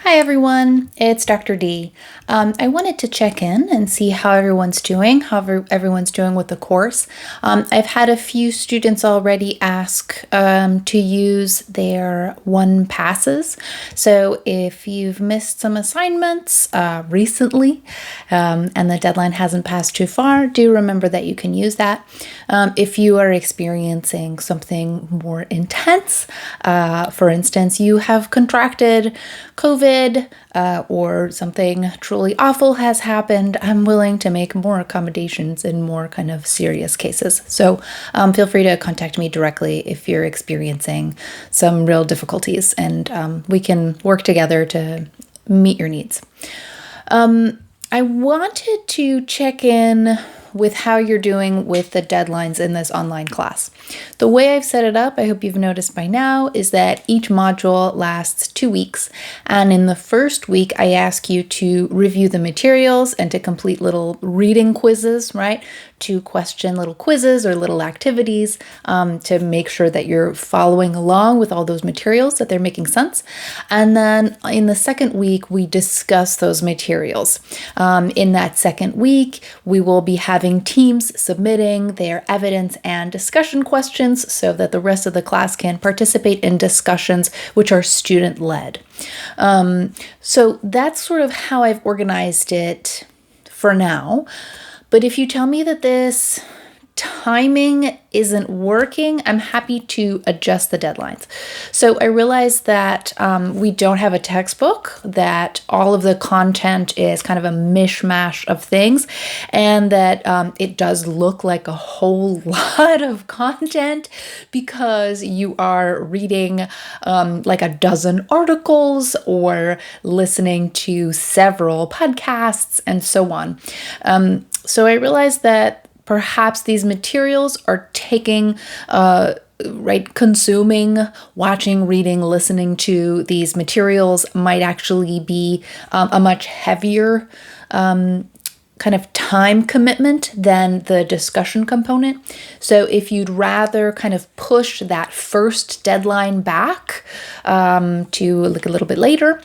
Hi everyone, it's Dr. D. I wanted to check in and see how everyone's doing, everyone's doing with the course. I've had a few students already ask to use their one passes. So if you've missed some assignments recently and the deadline hasn't passed too far, do remember that you can use that. If you are experiencing something more intense, for instance, you have contracted COVID, or something truly awful has happened, I'm willing to make more accommodations in more kind of serious cases. So feel free to contact me directly if you're experiencing some real difficulties, and we can work together to meet your needs. I wanted to check in with how you're doing with the deadlines in this online class. The way I've set it up, I hope you've noticed by now, is that each module lasts 2 weeks. And in the first week, I ask you to review the materials and to complete little reading quizzes, right? To question little quizzes or little activities to make sure that you're following along with all those materials, that they're making sense. And then in the second week, we discuss those materials. In that second week, we will be having teams submitting their evidence and discussion questions so that the rest of the class can participate in discussions which are student-led. So that's sort of how I've organized it for now. But if you tell me that this timing isn't working, I'm happy to adjust the deadlines. So I realize that we don't have a textbook, that all of the content is kind of a mishmash of things, and that it does look like a whole lot of content because you are reading like a dozen articles or listening to several podcasts and so on. So I realized that perhaps these materials are taking, consuming, watching, reading, listening to these materials might actually be a much heavier kind of time commitment than the discussion component. So if you'd rather kind of push that first deadline back to like a little bit later,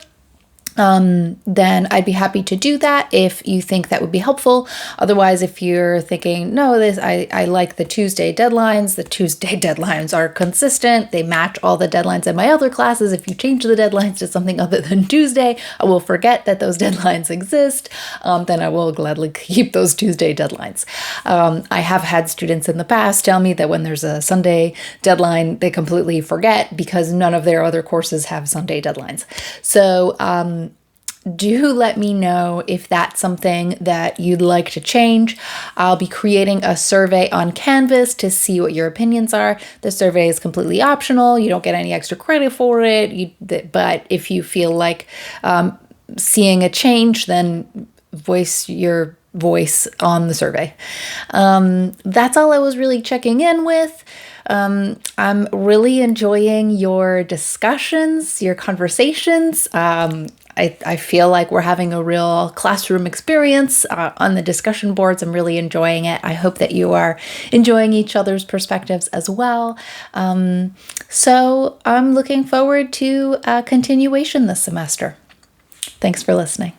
then I'd be happy to do that if you think that would be helpful. Otherwise, if you're thinking, no, I like the Tuesday deadlines. The Tuesday deadlines are consistent. They match all the deadlines in my other classes. If you change the deadlines to something other than Tuesday, I will forget that those deadlines exist. Then I will gladly keep those Tuesday deadlines. I have had students in the past tell me that when there's a Sunday deadline, they completely forget because none of their other courses have Sunday deadlines. So, do let me know if that's something that you'd like to change. I'll be creating a survey on Canvas to see what your opinions are. The survey is completely optional. You don't get any extra credit for it. But if you feel like seeing a change, then voice your voice on the survey. That's all I was really checking in with. I'm really enjoying your discussions, your conversations. I feel like we're having a real classroom experience on the discussion boards. I'm really enjoying it. I hope that you are enjoying each other's perspectives as well. So I'm looking forward to a continuation this semester. Thanks for listening.